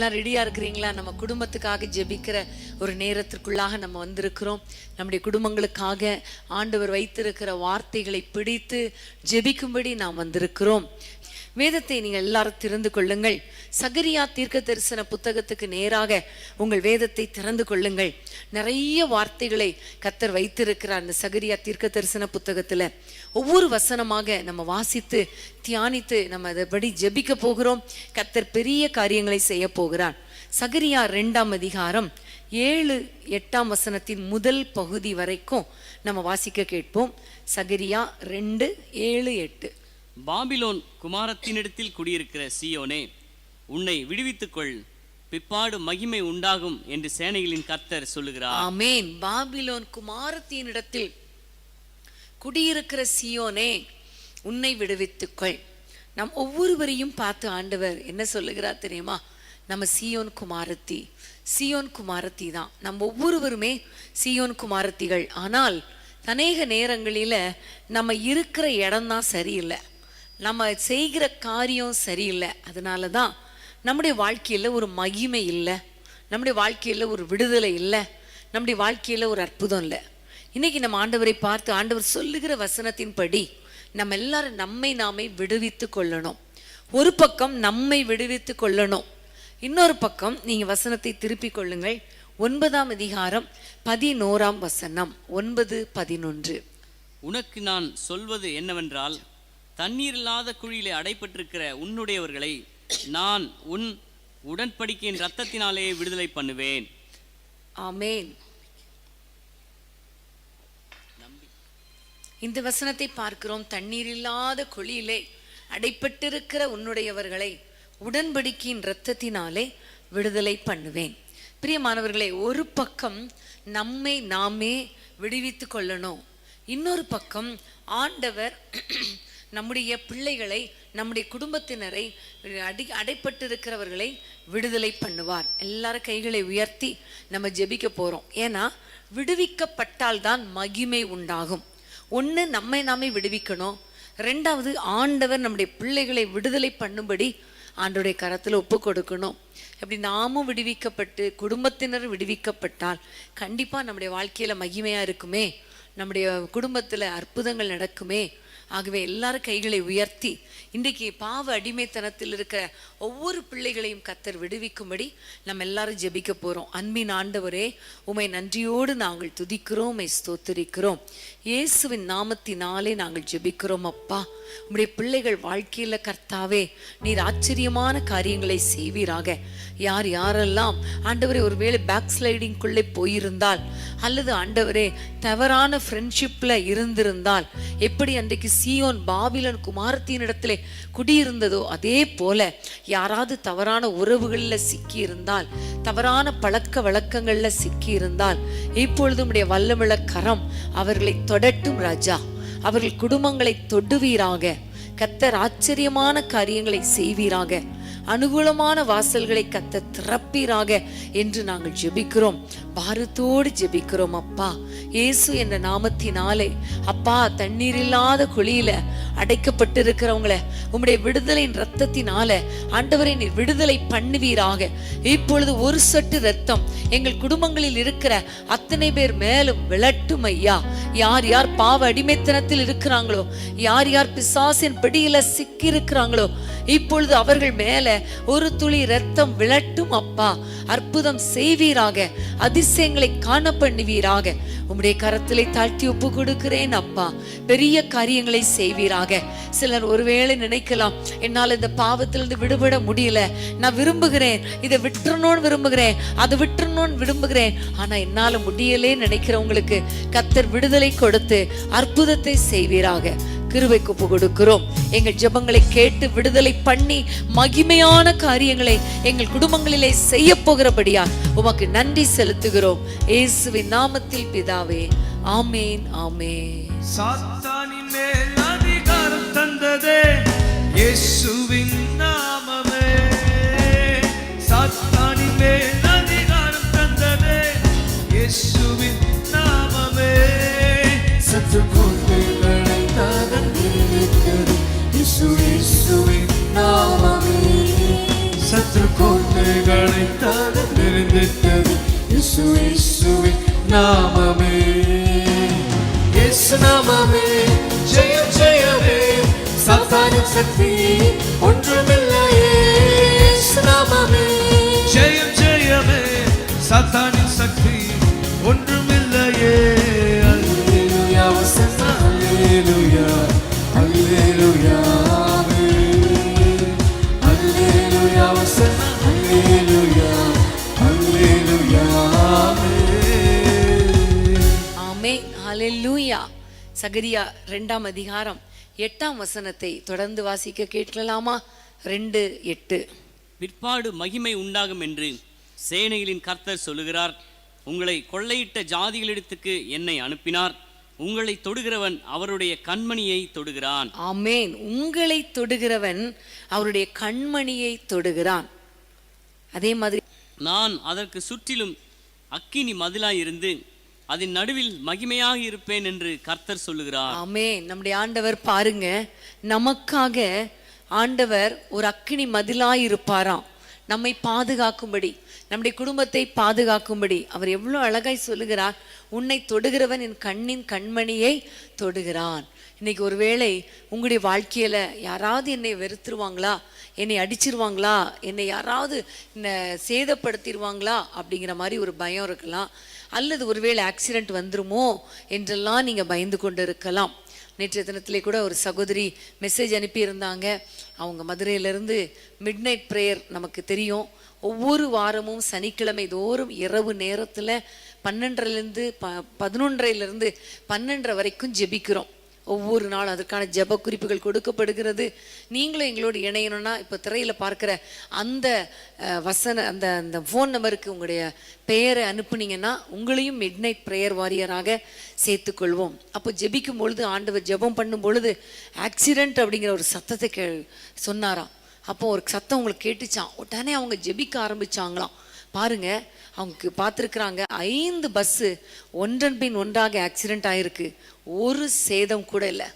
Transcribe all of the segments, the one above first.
எல்லாம் ரெடியா இருக்கிறீங்களா? நம்ம குடும்பத்துக்காக ஜெபிக்கிற ஒரு நேரத்திற்குள்ளாக நம்ம வந்திருக்கிறோம். நம்முடைய குடும்பங்களுக்காக ஆண்டவர் வைத்திருக்கிற வார்த்தைகளை பிடித்து ஜெபிக்கும்படி நாம் வந்திருக்கிறோம். வேதத்தை நீங்கள் எல்லாரும் திறந்து கொள்ளுங்கள். சகரியா தீர்க்க தரிசன புத்தகத்துக்கு நேராக உங்கள் வேதத்தை திறந்து கொள்ளுங்கள். நிறைய வார்த்தைகளை கர்த்தர் வைத்திருக்கிறார் அந்த சகரியா தீர்க்க தரிசன புத்தகத்துல. ஒவ்வொரு வசனமாக நம்ம வாசித்து தியானித்து நம்ம அதைப்படி ஜெபிக்க போகிறோம். கர்த்தர் பெரிய காரியங்களை செய்ய போகிறார். சகரியா 2ஆம் அதிகாரம் 7-8 வசனத்தின் முதல் பகுதி வரைக்கும் நம்ம வாசிக்க கேட்போம். சகரியா 2:7-8. பாபிலோன் குமாரத்தினிடத்தில் குடியிருக்கிற சீயோனே, உன்னை விடுவித்துக்கொள், பிற்பாடு மகிமை உண்டாகும் என்று சேனைகளின் கர்த்தர் சொல்லுகிறார். ஆமென். பாபிலோன் குமாரத்தினிடத்தில் குடியிருக்கிற சீயோனே, உன்னை விடுவித்துக்கொள். நம் ஒவ்வொருவரையும் பார்த்து ஆண்டவர் என்ன சொல்லுகிறார் தெரியுமா? நம்ம சீயோன் குமாரத்தி தான். நம்ம ஒவ்வொருவருமே சீயோன் குமாரத்திகள். ஆனால் அநேக நேரங்களில் நம்ம இருக்கிற இடம்தான் சரியில்லை, நம்ம செய்கிற காரியம் சரியில்லை. அதனால தான் நம்முடைய வாழ்க்கையில் ஒரு மகிமை இல்லை, நம்முடைய வாழ்க்கையில் ஒரு விடுதலை இல்லை, நம்முடைய வாழ்க்கையில் ஒரு அற்புதம் இல்லை. இன்னைக்கு நம்ம ஆண்டவரை பார்த்து ஆண்டவர் சொல்லுகிற வசனத்தின்படி நம்ம எல்லாரும் நம்மை நாமே விடுவித்து கொள்ளணும். ஒரு பக்கம் நம்மை விடுவித்து கொள்ளணும், இன்னொரு பக்கம் நீங்க வசனத்தை திருப்பி கொள்ளுங்கள். 9ஆம் அதிகாரம் 11ஆம் வசனம். 9-11. உனக்கு நான் சொல்வது என்னவென்றால், தண்ணீர் இல்லாத குழியிலே அடைப்பட்டிருக்கிற உன்னுடையவர்களை நான் உன் உடன்படிக்கையின் இரத்தத்தினாலே விடுதலை பண்ணுவேன். ஆமென். இந்த வசனத்தை பார்க்கிறோம். தண்ணீர் இல்லாத குழியிலே அடைப்பட்டிருக்கிற உன்னுடையவர்களை உடன்படிக்கையின் இரத்தத்தினாலே விடுதலை பண்ணுவேன். பிரியமானவர்களே, ஒரு பக்கம் நம்மை நாமே விடுவித்து கொள்ளணும், இன்னொரு பக்கம் ஆண்டவர் நம்முடைய பிள்ளைகளை, நம்முடைய குடும்பத்தினரை, அடைப்பட்டிருக்கிறவர்களை விடுதலை பண்ணுவார். எல்லாரும் கைகளை உயர்த்தி நம்ம ஜெபிக்க போறோம். ஏன்னா விடுவிக்கப்பட்டால் தான் மகிமை உண்டாகும். ஒன்று, நம்மை நாமே விடுவிக்கணும். 2வது, ஆண்டவர் நம்முடைய பிள்ளைகளை விடுதலை பண்ணும்படி ஆண்டவருடைய கரத்தில் ஒப்பு கொடுக்கணும். அப்படி நாமும் விடுவிக்கப்பட்டு குடும்பத்தினர் விடுவிக்கப்பட்டால் கண்டிப்பாக நம்முடைய வாழ்க்கையில் மகிமையாக இருக்குமே, நம்முடைய குடும்பத்தில் அற்புதங்கள் நடக்குமே. ஆகவே எல்லாரும் கைகளை உயர்த்தி இன்றைக்கு பாவ அடிமைத்தனத்தில் இருக்கிற ஒவ்வொரு பிள்ளைகளையும் கர்த்தர் விடுவிக்கும்படி நம்ம எல்லாரும் ஜெபிக்க போகிறோம். அன்பின் ஆண்டவரே, உம்மை நன்றியோடு நாங்கள் துதிக்கிறோம், உம்மை ஸ்தோத்திரிக்கிறோம். இயேசுவின் நாமத்தினாலே நாங்கள் ஜெபிக்கிறோம். அப்பா, உம்முடைய பிள்ளைகள் வாழ்க்கையில் கர்த்தாவே நீர் ஆச்சரியமான காரியங்களை செய்வீராக. யார் யாரெல்லாம் ஆண்டவரே ஒருவேளை பேக் ஸ்லைடிங்குள்ளே போயிருந்தால், அல்லது ஆண்டவரே தவறான ஃப்ரெண்ட்ஷிப்பில் இருந்திருந்தால், எப்படி அன்றைக்கு சீயோன் பாபிலோன் குமாரத்தினிடத்திலே குடியிருந்ததோ அதே போல யாராவது தவறான உறவுகளில் சிக்கி இருந்தால், தவறான பழக்க வழக்கங்களில் சிக்கி இருந்தால், இப்பொழுது உம்முடைய வல்லமுள்ள கரம் அவர்களை தொடட்டும் ராஜா. அவர்கள் குடும்பங்களை தொடுவீராக. கர்த்தர் ஆச்சரியமான காரியங்களை செய்வீராக. அனுகூலமான வாசல்களை கர்த்தர் திறப்பீராக என்று நாங்கள் ஜெபிக்கிறோம். பாரத்தோடு ஜெபிக்கிறோம். அப்பா, இயேசு என்ற நாமத்தினாலே அப்பா, தண்ணீர் இல்லாத குழியில அடைக்கப்பட்டிருக்கிறவங்கள உம்முடைய விடுதலையின் இரத்தத்தினால ஆண்டவரை நீர் விடுதலை பண்ணுவீராக. இப்பொழுது ஒரு சொட்டு இரத்தம் எங்கள் குடும்பங்களில் இருக்கிற அத்தனை பேர் மேலும் விழட்டும் ஐயா. யார் யார் பாவ அடிமைத்தனத்தில் இருக்கிறாங்களோ, யார் யார் பிசாசின் பிடியில சிக்கி இருக்கிறாங்களோ, இப்பொழுது அவர்கள் மேல ஒரு துளி இரத்தம் விழட்டும் அப்பா. அற்புதம் செய்வீராக, அதிசயங்களை காண பண்ணுவீராக. உம்முடைய கரத்திலே தாழ்த்தி ஒப்பு கொடுக்கிறேன் அப்பா. பெரிய காரியங்களை செய்வீராக. சிலர் ஒருவேளை நினைக்கலாம், என்னால் இந்த பாவத்திலிருந்து விடுபட முடியல, நான் விரும்புகிறேன், இதை விட்டுறணும்னு விரும்புகிறேன், அதை விட்டுறணும்னு விரும்புகிறேன், ஆனா என்னால முடியலே நினைக்கிறவங்களுக்கு கர்த்தர் விடுதலை கொடுத்து அற்புதத்தை செய்வீராக. கிருபைக்கு ஒப்பு கொடுக்கிறோம். எங்கள் ஜெபங்களை கேட்டு விடுதலை பண்ணி மகிமையான காரியங்களை எங்கள் குடும்பங்களிலே செய்ய போகிறபடியா உமக்கு நன்றி செலுத்துகிறோம். இயேசுவின் நாமத்தில் பிதாவே, ஆமேன், ஆமேன். சாத்தானின் மேல் அதிகாரம் தந்ததே இயேசுவின் நாமமே. சாத்தானின் மேல் அதிகாரம் தந்ததே இயேசுவின் நாமமே. சற்று கோட்டைகளை தகர்த்தெறிந்தது இயேசுவின் நாமமே. சற்று கோட்டைகளை நாமமே, இயேசு நாமமே, ஜெயம் ஜெயமே, சாத்தானின் சக்தி ஒன்றுமில்லையே. இயேசு நாமமே, ஜெயம் ஜெயமே, சாத்தானின் சக்தி ஒன்றுமில்லையே. அல்லேலூயா வசன்னா, அல்லேலூயா, அல்லேலூயா, அல்லேலூயா வசன்னா, அல்லேலூயா, அல்லேலூயா. ஆமென். ஹல்லேலூயா. சகரியா 2ஆம் அதிகாரம் 8ஆம் வசனத்தை தொடர்ந்து வாசிக்க கேட்கலாமா? 2:8. பிற்பாடு மகிமை உண்டாகும் என்று சேனைகளின் கர்த்தர் சொல்லுகிறார். உங்களை கொள்ளையிட்ட ஜாதிகளிடத்துக்கு என்னை அனுப்பினார். உங்களை தொடுகிறவன் அவருடைய கண்மணியை தொடுகிறான். ஆமென். உங்களை தொடுகிறவன் அவருடைய கண்மணியை தொடுகிறான். அதே மாதிரி நான் அதற்கு சுற்றிலும் அக்கினி மதிலாய் இருந்து அதன் நடுவில் மகிமையாக இருப்பேன் என்று கர்த்தர் சொல்லுகிறார். ஆமென். நம்முடைய ஆண்டவர் பாருங்க, நமக்காக ஆண்டவர் ஒரு அக்கினி மதிலாய் இருப்பாராம், நம்மை பாதுகாக்கும்படி, நம்முடைய குடும்பத்தை பாதுகாக்கும்படி. அவர் எவ்வளோ அழகாய் சொல்லுகிறார், உன்னை தொடுகிறவன் என் கண்ணின் கண்மணியை தொடுகிறான். இன்னைக்கு ஒருவேளை உங்களுடைய வாழ்க்கையில யாராவது என்னை வெறுத்துருவாங்களா, என்னை அடிச்சிருவாங்களா, என்னை யாராவது சேதப்படுத்திடுவாங்களா அப்படிங்கிற மாதிரி ஒரு பயம் இருக்கலாம். அல்லது ஒருவேளை ஆக்சிடென்ட் வந்துருமோ என்றெல்லாம் நீங்கள் பயந்து கொண்டு இருக்கலாம். நேற்றைய தினத்திலே கூட ஒரு சகோதரி மெசேஜ் அனுப்பியிருந்தாங்க. அவங்க மதுரையிலேருந்து மிட் நைட் ப்ரேயர், நமக்கு தெரியும் ஒவ்வொரு வாரமும் சனிக்கிழமை தோறும் இரவு நேரத்தில் 12:30 11:30 12 வரைக்கும் ஜெபிக்கிறோம். ஒவ்வொரு நாள் அதற்கான ஜெப குறிப்புகள் கொடுக்கப்படுகிறது. நீங்களும் எங்களோடு இணையணும்னா இப்போ திரையில் பார்க்குற அந்த அந்த ஃபோன் நம்பருக்கு உங்களுடைய பெயரை அனுப்புனீங்கன்னா உங்களையும் மிட் நைட் ப்ரேயர் வாரியராக சேர்த்துக்கொள்வோம். அப்போ ஜெபிக்கும் பொழுது ஆண்டவர் ஜெபம் பண்ணும் பொழுது ஆக்சிடென்ட் அப்படிங்கிற ஒரு சத்தத்தை சொன்னாராம். அப்போ ஒரு சத்தம் உங்களுக்கு கேட்டுச்சான். உடனே அவங்க ஜெபிக்க ஆரம்பிச்சாங்களாம். பாருங்க, அவங்க பார்த்துருக்குறாங்க 5 பஸ்ஸு ஒன்றன் பின் ஒன்றாக ஆக்சிடென்ட் ஆயிருக்கு. ஒரு சேதம் கூட இல்லை,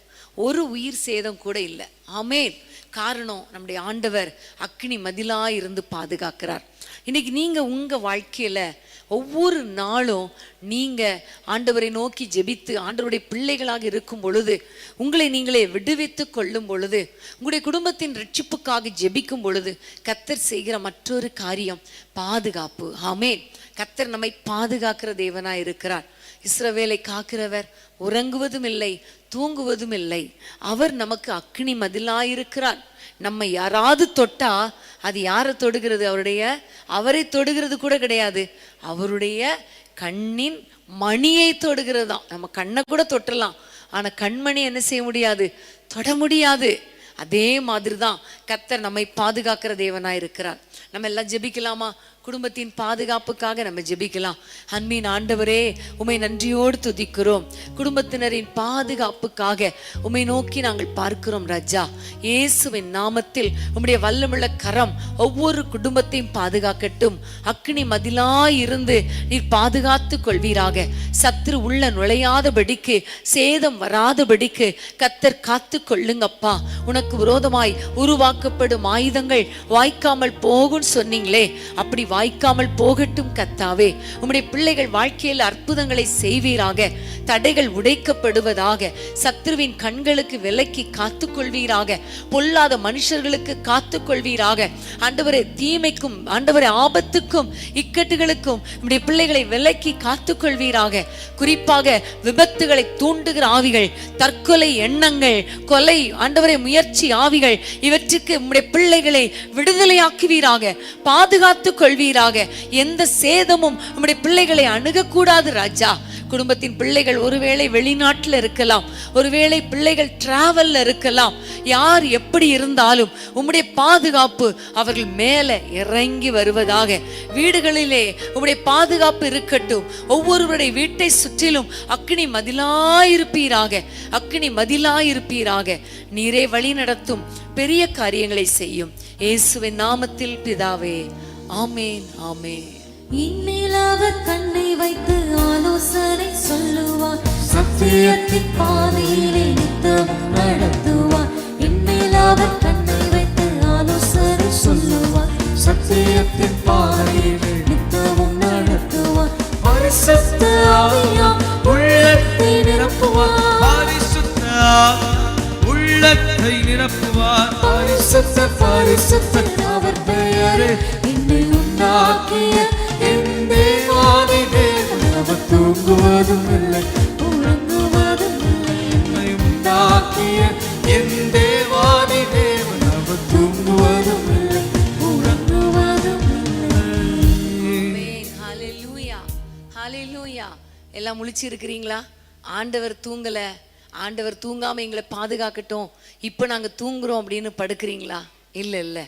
ஒரு உயிர் சேதம் கூட இல்லை. ஆமென். காரணம், நம்முடைய ஆண்டவர் அக்கினி மதிலாய் இருந்து பாதுகாக்கிறார். இன்னைக்கு நீங்க உங்க வாழ்க்கையில ஒவ்வொரு நாளும் நீங்க ஆண்டவரை நோக்கி ஜெபித்து ஆண்டவருடைய பிள்ளைகளாக இருக்கும் பொழுது, உங்களை நீங்களே விடுவித்து கொள்ளும் பொழுது, உங்களுடைய குடும்பத்தின் ரட்சிப்புக்காக ஜெபிக்கும் பொழுது கர்த்தர் செய்கிற மற்றொரு காரியம் பாதுகாப்பு. ஆமென். கர்த்தர் நம்மை பாதுகாக்கிற தேவனாய் இருக்கிறார். இஸ்ரவேலை காக்கிறவர் உறங்குவதும் இல்லை தூங்குவதும் இல்லை. அவர் நமக்கு அக்கினி மதிலாயிருக்கிறார். நம்ம யாராவது தொட்டா அது யாரை தொடுகிறது? அவரை தொடுகிறது கூட கிடையாது, அவருடைய கண்ணின் மணியை தொடுகிறது தான். நம்ம கண்ணை கூட தொட்டலாம், ஆனா கண்மணி என்ன செய்ய முடியாது? தொட முடியாது. அதே மாதிரி தான் கர்த்தர் நம்மை பாதுகாக்கிற தேவனாய் இருக்கிறார். நம்ம எல்லாம் ஜெபிக்கலாமா? குடும்பத்தின் பாதுகாப்புக்காக நம்ம ஜெபிக்கலாம். அன்பின் ஆண்டவரே, உம்மை நன்றியோடு துதிக்கிறோம். குடும்பத்தினரின் பாதுகாப்புக்காக உம்மை நோக்கி நாங்கள் பார்க்கிறோம் ராஜா. இயேசுவின் நாமத்தில் உம்முடைய வல்லமுள்ள கரம் ஒவ்வொரு குடும்பத்தையும் பாதுகாக்கட்டும். அக்கினி மதிலாய் இருந்து நீர் பாதுகாத்து கொள்வீராக. சத்துரு உள்ள நுழையாதபடிக்கு, சேதம் வராதபடிக்கு கர்த்தர் காத்து கொள்ளுங்கப்பா. உனக்கு விரோதமாய் உருவாக்கப்படும் ஆயுதங்கள் வாய்க்காமல் போகும் சொன்னீங்களே, அப்படி வாய்க்காமல் போகட்டும் கர்த்தாவே. உம்முடைய பிள்ளைகள் வாழ்க்கையில் அற்புதங்களை செய்வீராக. தடைகள் உடைக்கப்படுவதாக. சத்ருவின் கண்களுக்கு விலக்கி காத்துக்கொள்வீராக. பொல்லாத மனுஷர்களுக்கு காத்துக்கொள்வீராக. ஆண்டவரே, தீமைக்கும் ஆண்டவரே ஆபத்துக்கும் இக்கட்டுகளுக்கும் உம்முடைய பிள்ளைகளை விலக்கி காத்துக்கொள்வீராக. குறிப்பாக விபத்துகளை தூண்டுகிற ஆவிகள், தற்கொலை எண்ணங்கள், கொலை ஆண்டவரே முயற்சி ஆவிகள், இவற்றுக்கு உம்முடைய பிள்ளைகளை விடுதலையாக்குவீராக, பாதுகாத்து கொள்வீராக. எந்த சேதமும் உம்முடைய பிள்ளைகளை அணுகக்கூடாது ராஜா. குடும்பத்தின் பிள்ளைகள் ஒருவேளை வெளிநாட்டில் இருக்கலாம், ஒருவேளை பிள்ளைகள் டிராவல்ல இருக்கலாம். யார் எப்படி இருந்தாலும் உம்முடைய பாதுகாப்பு அவர்கள் மேலே இறங்கி வருவதாக. வீடுகளிலே உம்முடைய பாதுகாப்பு இருக்கட்டும். ஒவ்வொருவருடைய வீட்டை சுற்றிலும் அக்கினி மதிலாயிருப்பீராக, அக்கினி மதிலாயிருப்பீராக. நீரே வழி நடத்தும், பெரிய காரியங்களை செய்யும். இயேசுவின் நாமத்தில் பிதாவே, ஆமேன், ஆமேன். இன்மேல் அவர் கண்ணை வைத்து ஆலோசனை சொல்லுவார். சத்தியத்தின் பாதையிலே நித்தமும் நடத்துவார். இன்மேல் அவர் கண்ணை வைத்து ஆலோசனை சொல்லுவார். சத்தியத்தின் பாதையிலே நித்தமும் நடத்துவார். பரிசுத்த பரிசுத்தர் அவர் பெயரே. என்னை உண்டாக்கிய என் தேவாதி தேவன் அவர் தூங்குவதும் இல்லை உறங்குவதும் இல்லை. என்னை உண்டாக்கிய என் தேவாதி தேவன் அவர் தூங்குவதும் இல்லை உறங்குவதும் இல்லை. ஆமென். ஹalleluya. ஹalleluya. எல்லாம் முழிச்சிருக்கிறீங்களா? ஆண்டவர் தூங்கல, ஆண்டவர் தூங்காம எங்களை பாதுகாக்கட்டும், இப்போ நாங்க தூங்குறோம் அப்படின்னு படுக்கிறீங்களா? இல்ல,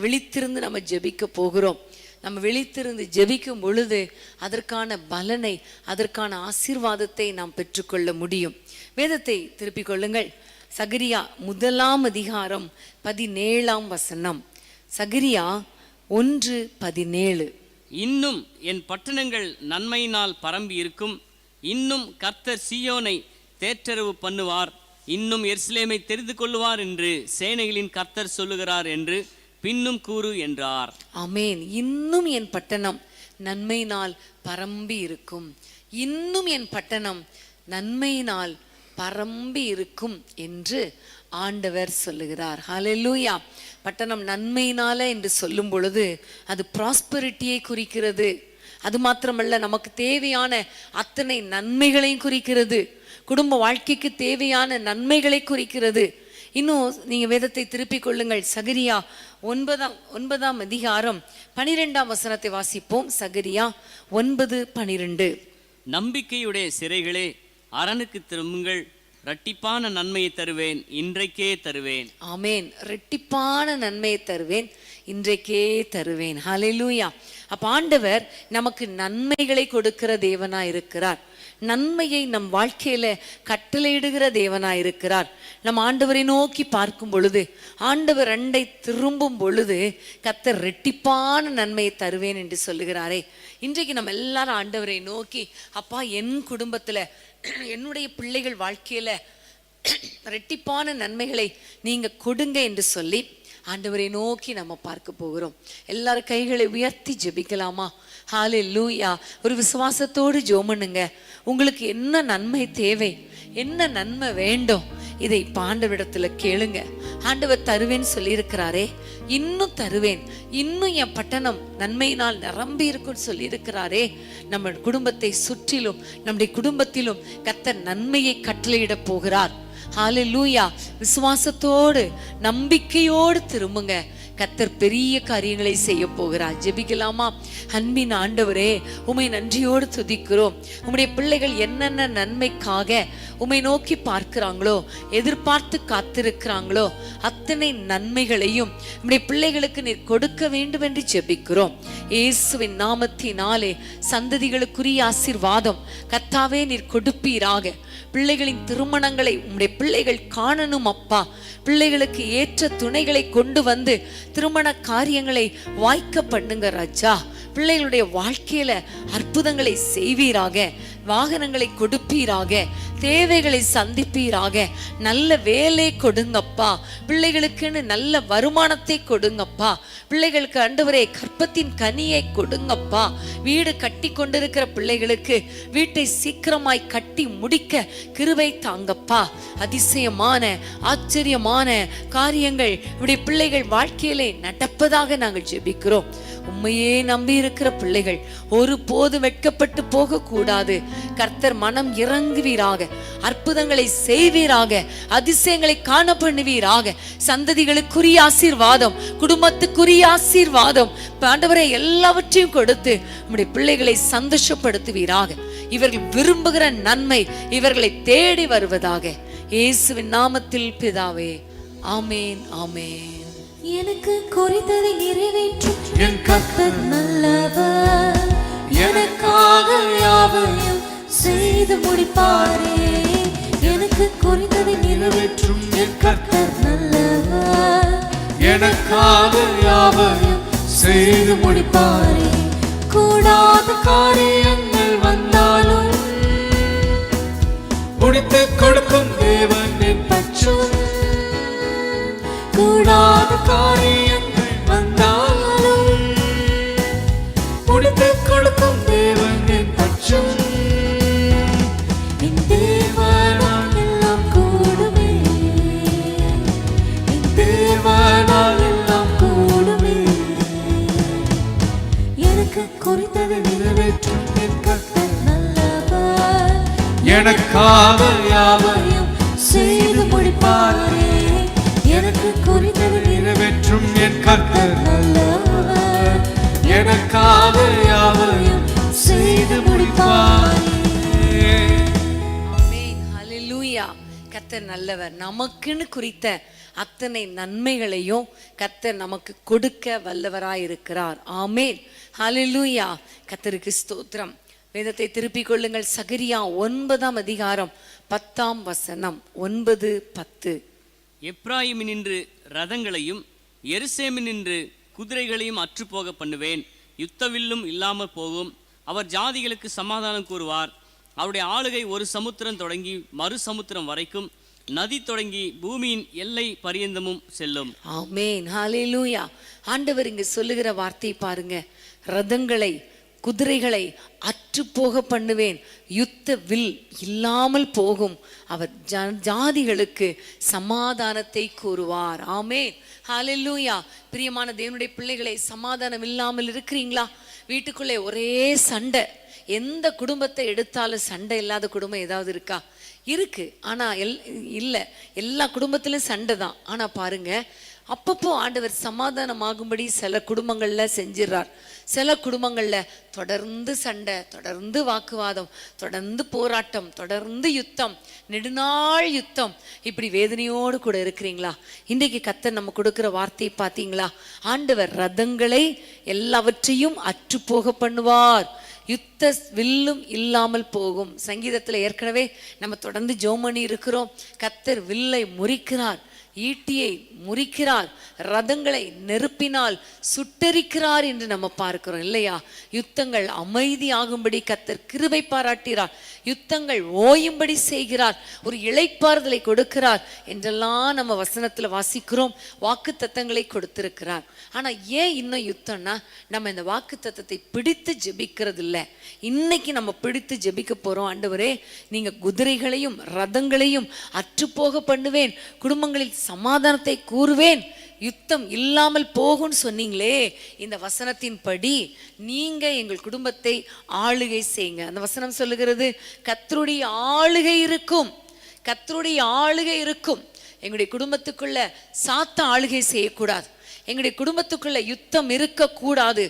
விழித்திருந்து நம்ம ஜெபிக்க போகிறோம். நம்ம விழித்திருந்து ஜெபிக்கும் பொழுது அதற்கான பலனை, அதற்கான ஆசீர்வாதத்தை நாம் பெற்றுக்கொள்ள முடியும். வேதத்தை திருப்பிக் கொள்ளுங்கள். சகரியா 1 அதிகாரம் 17 வசனம். சகரியா 1:17. இன்னும் என் பட்டணங்கள் நன்மையினால் பரம்பி இருக்கும், இன்னும் கர்த்தர் சீயோனை தேற்றரவு பண்ணுவார், இன்னும் எருசலேமை தெரிந்து கொள்ளுவார் என்று சேனைகளின் கர்த்தர் சொல்லுகிறார் என்று பின்னும் கூறு என்றார். ஆமென். இன்னும் என் பட்டணம் நன்மையினால் பரம்பி இருக்கும், இன்னும் என் பட்டணம் நன்மையினால் பரம்பி இருக்கும் என்று ஆண்டவர் சொல்லுகிறார். ஹalleluya. பட்டணம் நன்மையினால என்று சொல்லும் பொழுது அது ப்ராஸ்பரிட்டியை குறிக்கிறது. அது மாத்திரமல்ல, நமக்கு தேவையான அத்தனை நன்மைகளையும் குறிக்கிறது. குடும்ப வாழ்க்கைக்கு தேவையான நன்மைகளை குறிக்கிறது. இன்னும் நீங்க வேதத்தை திருப்பிக் கொள்ளுங்கள். சகரியா 9 அதிகாரம் 12 வசனத்தை வாசிப்போம். சகரியா 9:12. நம்பிக்கையுடைய சிறைகளே, அரணுக்கு திரும்புங்கள், இரட்டிப்பான நன்மையை தருவேன், இன்றைக்கே தருவேன். ஆமென். இரட்டிப்பான நன்மையை தருவேன், இன்றைக்கே தருவேன். ஹalleluya. அப்ப ஆண்டவர் நமக்கு நன்மைகளை கொடுக்கிற தேவனா இருக்கிறார். நன்மையை நம் வாழ்க்கையில கட்டளையிடுகிற தேவனா இருக்கிறார். நம் ஆண்டவரை நோக்கி பார்க்கும் பொழுது, ஆண்டவர் அண்டை திரும்பும் பொழுது கர்த்தர் இரட்டிப்பான நன்மையை தருவேன் என்று சொல்லுகிறாரே. இன்றைக்கு நம்ம எல்லாரும் ஆண்டவரை நோக்கி, அப்பா என் குடும்பத்துல, என்னுடைய பிள்ளைகள் வாழ்க்கையில இரட்டிப்பான நன்மைகளை நீங்க கொடுங்க என்று சொல்லி ஆண்டவரை நோக்கி நம்ம பார்க்க போகிறோம். எல்லாரும் கைகளை உயர்த்தி ஜெபிக்கலாமா? ஹalleluya. ஒரு விசுவாசத்தோடு ஜெபம் பண்ணுங்க. உங்களுக்கு என்ன நன்மை தேவை, என்ன நன்மை வேண்டும், இதை ஆண்டவரிடத்துல கேளுங்க. ஆண்டவர் தருவேன்னு சொல்லியிருக்கிறாரே, இன்னும் தருவேன், இன்னும் என் பட்டணம் நன்மையினால் நிரம்பி இருக்குன்னு சொல்லியிருக்கிறாரே. நம்ம குடும்பத்தை சுற்றிலும், நம்முடைய குடும்பத்திலும் கர்த்தர் நன்மையை கட்டளையிட போகிறார். ஹalleluya. விசுவாசத்தோடு நம்பிக்கையோடு திரும்புங்க. கர்த்தர் பெரிய காரியங்களை செய்ய போகிறார். ஜெபிக்கலாமா? அன்பின் ஆண்டவரே, உம்மை நன்றியோடு துதிக்கிறோம். உம்முடைய பிள்ளைகள் என்னென்ன நன்மைக்காக உம்மை நோக்கி பார்க்கிறாங்களோ, எதிர்பார்த்து காத்திருக்கிறாங்களோ, அத்தனை நன்மைகளையும் உம்முடைய பிள்ளைகளுக்கு நீர் கொடுக்க வேண்டும் என்று ஜெபிக்கிறோம். இயேசுவின் நாமத்தினாலே சந்ததிகளுக்குரிய ஆசீர்வாதம் கர்த்தாவே நீர் கொடுப்பீராக. பிள்ளைகளின் திருமணங்களை உம்முடைய பிள்ளைகள் காணணும் அப்பா. பிள்ளைகளுக்கு ஏற்ற துணைகளை கொண்டு வந்து திருமண காரியங்களை வாய்க்க பண்ணுங்க ராஜா. பிள்ளைகளுடைய வாழ்க்கையில அற்புதங்களை செய்வீராக. வாகனங்களை கொடுப்பீராக, தேவைகளை சந்திப்பீராக. நல்ல வேலை கொடுங்கப்பா. பிள்ளைகளுக்குன்னு நல்ல வருமானத்தை கொடுங்கப்பா. பிள்ளைகளுக்கு ஆண்டவரே கற்பத்தின் கனியை கொடுங்கப்பா. வீடு கட்டி கொண்டிருக்கிற பிள்ளைகளுக்கு வீட்டை சீக்கிரமாய் கட்டி முடிக்க கிருபை தாங்கப்பா. அதிசயமான ஆச்சரியமான காரியங்கள் இப்படி பிள்ளைகள் வாழ்க்கையிலே நடப்பதாக நாங்கள் ஜெபிக்கிறோம். உம்மையே நம்பி இருக்கிற பிள்ளைகள் ஒருபோது வெட்கப்பட்டு போக கூடாது. கர்த்தர் மனம் இறங்குவீராக, அற்புதங்களை செய்வீராக, அதிசயங்களை காண பண்ணுவீராக. சந்ததிகளுக்குரிய ஆசீர்வாதம், குடும்பத்துக்குரிய ஆசீர்வாதம் ஆண்டவரே எல்லாவற்றையும் கொடுத்து நம்முடைய பிள்ளைகளை சந்தோஷப்படுத்துவீராக. இவர்கள் விரும்புகிற நன்மை இவர்களை தேடி வருவதாக. இயேசுவின் நாமத்தில் பிதாவே, ஆமேன் ஆமேன். எனக்கு குறித்ததை நிறைவேற்றும் என் கர்த்தர் நல்லவர். எனக்காக யாவையும் செய்து முடிப்பாரே. எனக்கு குறித்ததை நிறைவேற்றும் என் கர்த்தர் நல்லவர். எனக்காக யாவையும் செய்து முடிப்பாரே. கூடாத காரியங்கள் வந்தாலும் முடித்து கொடுக்கும் தேவன் என் பட்சம். கூடாத காரியங்கள் வந்தாலும் முடித்து கொடுக்கும் தேவன் என் பட்சம். என் தேவனால் எல்லாம் கூடுமே. என் தேவனால் எனக்காக யாவையும் செய்து முடிப்பாரே. எனக்கு குறித்தது நிறைவேற்றும் என் கர்த்தர் நல்லவர். எனக்காக யாவையும் செய்து முடிப்பாரே. ஆமென். ஹல்லேலூயா. கர்த்தர் நல்லவர். நமக்குன்னு குறித்த அத்தனை நன்மைகளையும் கர்த்தர் நமக்கு கொடுக்க வல்லவராயிருக்கிறார். ஆமென். ஹல்லேலூயா. கர்த்தருக்கு ஸ்தோத்திரம். வேதத்தை திருப்பிக் கொள்ளுங்கள். சகரியா 9ஆம் அதிகாரம் 10ஆம் வசனம். 9:10. எப்ராயிமினின்று ரதங்களையும் எருசலேமினின்று குதிரைகளையும் அற்றுப்போக பண்ணுவேன். யுத்தவில்லும் இல்லாமல் போகும். அவர் ஜாதிகளுக்கு சமாதானம் கூறுவார். அவருடைய ஆளுகை ஒரு சமுத்திரம் தொடங்கி மறு சமுத்திரம் வரைக்கும், நதி தொடங்கி பூமியின் எல்லை பரியந்தமும் செல்லும். ஆமென். ஹல்லேலூயா. ஆண்டவர் இங்க சொல்லுகிற வார்த்தை பாருங்க. ரதங்களை குதிரைகளை அற்றுப்போக பண்ணுவேன். யுத்த வில் இல்லாமல் போகும். அவர் ஜாதிகளுக்கு சமாதானத்தை கூறுவார். ஆமென். ஹல்லேலூயா. பிரியமான தேவனுடைய பிள்ளைகளை, சமாதானம் இல்லாமல் இருக்கிறீங்களா? வீட்டுக்குள்ளே ஒரே சண்டை. எந்த குடும்பத்தை எடுத்தாலும் சண்டை இல்லாத குடும்பம் ஏதாவது இருக்கா? இருக்கு. ஆனா இல்லை, எல்லா குடும்பத்திலும் சண்டை தான். ஆனா பாருங்க, அப்பப்போ ஆண்டவர் சமாதானமாகும்படி சில குடும்பங்கள்ல செஞ்சிடறார். சில குடும்பங்கள்ல தொடர்ந்து சண்டை, தொடர்ந்து வாக்குவாதம், தொடர்ந்து போராட்டம், தொடர்ந்து யுத்தம், நெடுநாள் யுத்தம். இப்படி வேதனையோடு கூட இருக்கிறீங்களா? இன்றைக்கு கர்த்தர் நம்ம கொடுக்கிற வார்த்தையை பார்த்தீங்களா? ஆண்டவர் ரதங்களை எல்லாவற்றையும் அற்றுப்போக பண்ணுவார். யுத்த வில்லும் இல்லாமல் போகும். சங்கீதத்துல ஏற்கனவே நம்ம தொடர்ந்து ஜெபம் பண்ணி இருக்கிறோம். கர்த்தர் வில்லை முறிக்கிறார், ஈட்டியை முறிக்கிறார், ரதங்களை நெருப்பினால் சுட்டரிக்கிறார் என்று நம்ம பார்க்கிறோம் இல்லையா? யுத்தங்கள் அமைதியாகும்படி கர்த்தர் கிருபை பாராட்டுகிறார். யுத்தங்கள் ஓயும்படி செய்கிறார். ஒரு இளைப்பாறுதலை கொடுக்கிறார் என்றெல்லாம் நம்ம வசனத்துல வாசிக்கிறோம். வாக்கு தத்தங்களை கொடுத்திருக்கிறார். ஆனா ஏன் இன்னும் யுத்தம்னா, நம்ம இந்த வாக்கு தத்தத்தை பிடித்து ஜெபிக்கிறது இல்லை. இன்னைக்கு நம்ம பிடித்து ஜெபிக்க போறோம். ஆண்டவரே, நீங்க குதிரைகளையும் ரதங்களையும் அற்றுப்போக பண்ணுவேன், குடும்பங்களில் சமாதானத்தை கூறுவேன், யுத்தம் இல்லாமல் போகும்னு சொன்னீங்களே. இந்த வசனத்தின் படி நீங்க எங்கள் குடும்பத்தை ஆளுகை செய்யுங்க. அந்த வசனம் சொல்லுகிறது, கர்த்தருடைய ஆளுகை இருக்கும். கர்த்தருடைய ஆளுகை இருக்கும். எங்களுடைய குடும்பத்துக்குள்ள சாத்த ஆளுகை செய்யக்கூடாது. எங்களுடைய குடும்பத்துக்குள்ள யுத்தம் இருக்கக்கூடாது.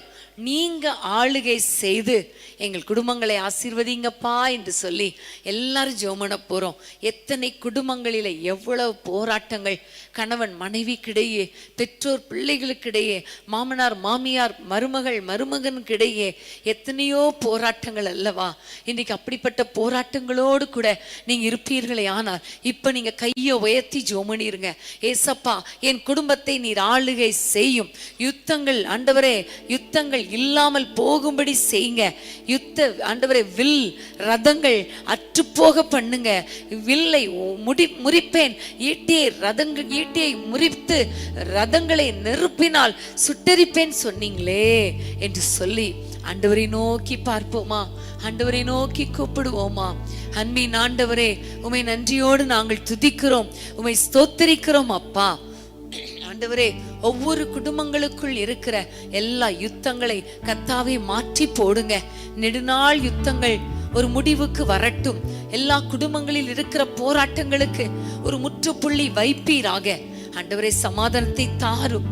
நீங்க ஆளுகை செய்து எங்கள் குடும்பங்களை ஆசீர்வதிங்கப்பா என்று சொல்லி எல்லாரும் ஜெபம் பண்ண போறோம். எத்தனை குடும்பங்களில எவ்வளவு போராட்டங்கள், கணவன் மனைவிக்கிடையே, பெற்றோர் பிள்ளைகளுக்கிடையே, மாமனார் மாமியார் மருமகள் மருமகனுக்கிடையே எத்தனையோ போராட்டங்கள் அல்லவா? இன்றைக்கு அப்படிப்பட்ட போராட்டங்களோடு கூட நீங்க இருப்பீர்களே. ஆனால் இப்ப நீங்க கையை உயர்த்தி ஜெபம் பண்ணிருங்க. ஏசப்பா, என் குடும்பத்தை நீர் ஆளுகை செய்யும். யுத்தங்கள் ஆண்டவரே, யுத்தங்கள் இல்லாமல் போகும்படி செய்யுங்க. யுத்த ஆண்டவரே, வில் ரதங்கள் அற்றுப்போக பண்ணுங்க. வில்லை முறிப்பேன், ஈட்டியை முறித்து ரதங்களை நெருப்பினால் சுட்டரிப்பேன் சொன்னீங்களே என்று சொல்லி ஆண்டவரை நோக்கி பார்ப்போமா? ஆண்டவரை நோக்கி கூப்பிடுவோமா? அன்பின் ஆண்டவரே, உம்மை நன்றியோடு நாங்கள் துதிக்கிறோம், உம்மை ஸ்தோத்திரிக்கிறோம் அப்பா. ஆண்டவரே, ஒவ்வொரு குடும்பங்களுக்குள் இருக்கிற எல்லா யுத்தங்களை கர்த்தாவே மாற்றி போடுங்க. நெடுநாள் யுத்தங்கள் ஒரு முடிவுக்கு வரட்டும். எல்லா குடும்பங்களில் இருக்கிற போராட்டங்களுக்கு ஒரு முற்றுப்புள்ளி வைப்பீராக. ஆண்டவரே, சமாதானத்தை தாரும்.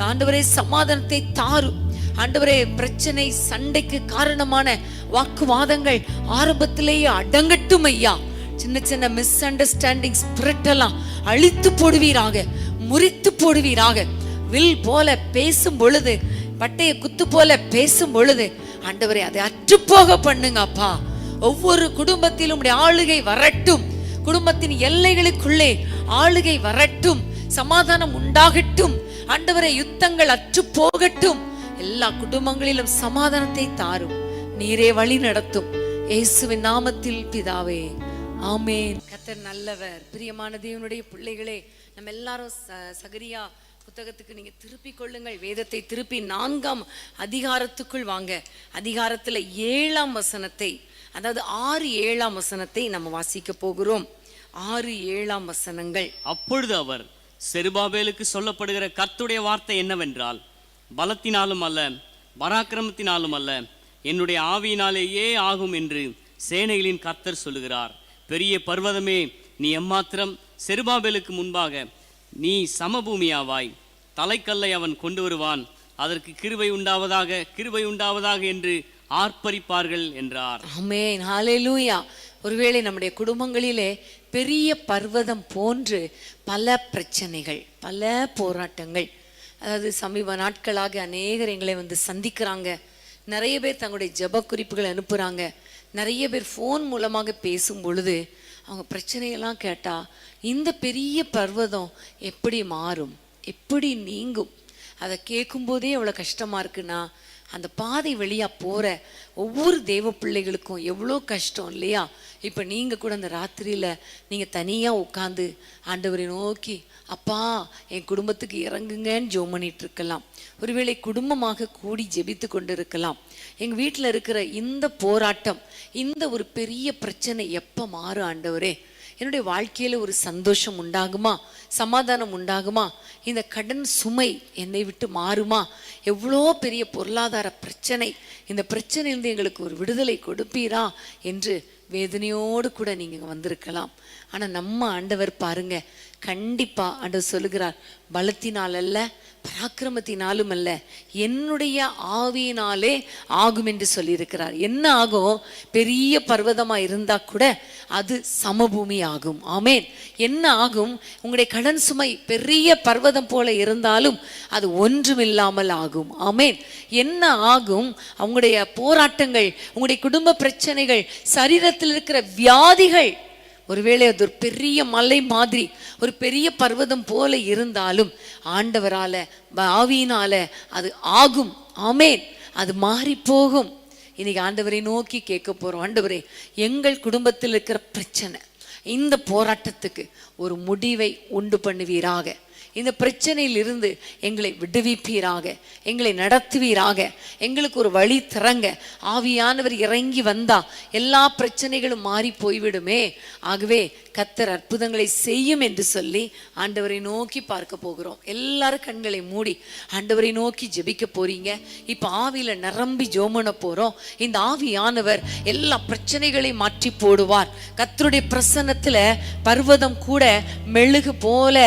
ஆண்டவரே, சமாதானத்தை தாரும். ஆண்டவரே, பிரச்சனை சண்டைக்கு காரணமான வாக்குவாதங்கள் ஆரம்பத்திலேயே அடங்கட்டும் ஐயா. சின்ன சின்ன மிஸ் அண்டர்ஸ்டாண்டிங் ஸ்பிரிட் எல்லாம் அழித்து போடுவீராக, முறித்து போடுவீராக. வில் போல பேசும் பொழுது, பட்டைய குத்து போல பேசும் பொழுது ஆண்டவரே, அதை அற்றுப்போக பண்ணுங்க அப்பா. ஒவ்வொரு குடும்பத்திலும் உம்முடைய ஆளுகை வரட்டும். குடும்பத்தின் எல்லைகளுக்குள்ளே ஆளுகை வரட்டும். சமாதானம் உண்டாகட்டும். ஆண்டவரே, யுத்தங்கள் அற்று போகட்டும். எல்லா குடும்பங்களிலும் சமாதானத்தை தாரும். நீரே வழி நடத்தும். இயேசுவின் நாமத்தில் பிதாவே, ஆமென். கர்த்தர் நல்லவர். பிரியமான தேவனுடைய பிள்ளைகளே, நம்ம எல்லாரும் சகரியா புத்தகத்துக்கு நீங்க திருப்பி கொள்ளுங்கள். வேதத்தை திருப்பி 4ஆம் அதிகாரத்துக்குள் வாங்க. அதிகாரத்துல 7ஆம் வசனத்தை, அதாவது 6-7ஆம் வசனத்தை நம்ம வாசிக்க போகிறோம். 6-7ஆம் வசனங்கள். அப்பொழுது அவர், செருபாபேலுக்கு சொல்லப்படுகிற கர்த்தருடைய வார்த்தை என்னவென்றால், பலத்தினாலும் அல்ல பராக்கிரமத்தினாலும் அல்ல, என்னுடைய ஆவியினாலேயே ஆகும் என்று சேனைகளின் கர்த்தர் சொல்லுகிறார். பெரிய பர்வதமே, நீ எம்மாத்திரம் செருபாபேலுக்கு முன்பாக நீ சமபூமியாவாய். தலைக்கல்லை அவன் கொண்டு வருவான், அதற்கு கிருபை உண்டாவதாக, கிருபை உண்டாவதாக என்று ஆர்ப்பரிப்பார்கள் என்றார். ஆமென், ஹல்லேலூயா. ஒருவேளை நம்முடைய குடும்பங்களிலே பெரிய பர்வதம் போன்று பல பிரச்சனைகள், பல போராட்டங்கள், அதாவது சமீப நாட்களாக அநேகர் எங்களை வந்து சந்திக்கிறாங்க. நிறைய பேர் தங்களுடைய ஜெப குறிப்புகளை அனுப்புகிறாங்க. நிறைய பேர் ஃபோன் மூலமாக பேசும் பொழுது அவங்க பிரச்சனையெல்லாம் கேட்டால் இந்த பெரிய பர்வதம் எப்படி மாறும், எப்படி நீங்கும், அதை கேட்கும்போதே எவ்வளோ கஷ்டமாக இருக்குன்னா அந்த பாதை வழியாக போகிற ஒவ்வொரு தேவ பிள்ளைகளுக்கும் எவ்வளோ கஷ்டம் இல்லையா? இப்போ நீங்கள் கூட அந்த ராத்திரியில் நீங்கள் தனியாக உட்காந்து ஆண்டவரை நோக்கி அப்பா என் குடும்பத்துக்கு இறங்குங்கன்னு ஜெபம் பண்ணிட்டு இருக்கலாம். ஒருவேளை குடும்பமாக கூடி ஜெபித்து கொண்டு இருக்கலாம். எங்கள் வீட்டில் இருக்கிற இந்த போராட்டம், இந்த ஒரு பெரிய பிரச்சனை எப்போ மாறும் ஆண்டவரே? என்னுடைய வாழ்க்கையில் ஒரு சந்தோஷம் உண்டாகுமா, சமாதானம் உண்டாகுமா, இந்த கடன் சுமை என்னை விட்டு மாறுமா, எவ்வளோ பெரிய பொருளாதார பிரச்சனை, இந்த பிரச்சனையிலிருந்து எங்களுக்கு ஒரு விடுதலை கொடுப்பீரா என்று வேதனையோடு கூட நீங்கள் வந்திருக்கலாம். ஆனால் நம்ம ஆண்டவர் பாருங்க, கண்டிப்பா ஆண்டவர் சொல்லுகிறார், பலத்தினால் அல்ல பராக்கிரமத்தினாலும் அல்ல என்னுடைய ஆவியினாலே ஆகும் என்று சொல்லியிருக்கிறார். என்ன ஆகும்? பெரிய பர்வதமா இருந்தா கூட அது சமபூமி ஆகும். ஆமேன். என்ன ஆகும்? உங்களுடைய கடன் சுமை பெரிய பர்வதம் போல இருந்தாலும் அது ஒன்றுமில்லாமல் ஆகும். ஆமேன். என்ன ஆகும்? உங்களுடைய போராட்டங்கள், உங்களுடைய குடும்ப பிரச்சனைகள், சரீரத்தில் இருக்கிற வியாதிகள், ஒருவேளை அது ஒரு பெரிய மலை மாதிரி, ஒரு பெரிய பர்வதம் போல இருந்தாலும் ஆண்டவரால ஆவியினால அது ஆகும். ஆமேன். அது மாறி போகும். இன்னைக்கு ஆண்டவரை நோக்கி கேட்க போறோம், ஆண்டவரே எங்கள் குடும்பத்தில் இருக்கிற பிரச்சனை, இந்த போராட்டத்துக்கு ஒரு முடிவை உண்டு பண்ணுவீராக. இந்த பிரச்சனையில் இருந்து எங்களை விடுவிப்பீராக, எங்களை நடத்துவீராக, எங்களுக்கு ஒரு வழி திறங்க. ஆவியானவர் இறங்கி வந்தா எல்லா பிரச்சனைகளும் மாறி போய்விடுமே. ஆகவே கர்த்தர் அற்புதங்களை செய்யும் என்று சொல்லி ஆண்டவரை நோக்கி பார்க்க போகிறோம். எல்லாரும் கண்களை மூடி ஆண்டவரை நோக்கி ஜெபிக்க போறீங்க. இப்ப ஆவியில நிரம்பி ஜோமன போறோம். இந்த ஆவியானவர் எல்லா பிரச்சனைகளையும் மாற்றி போடுவார். கர்த்தருடைய பிரசன்னத்துல பர்வதம் கூட மெழுகு போல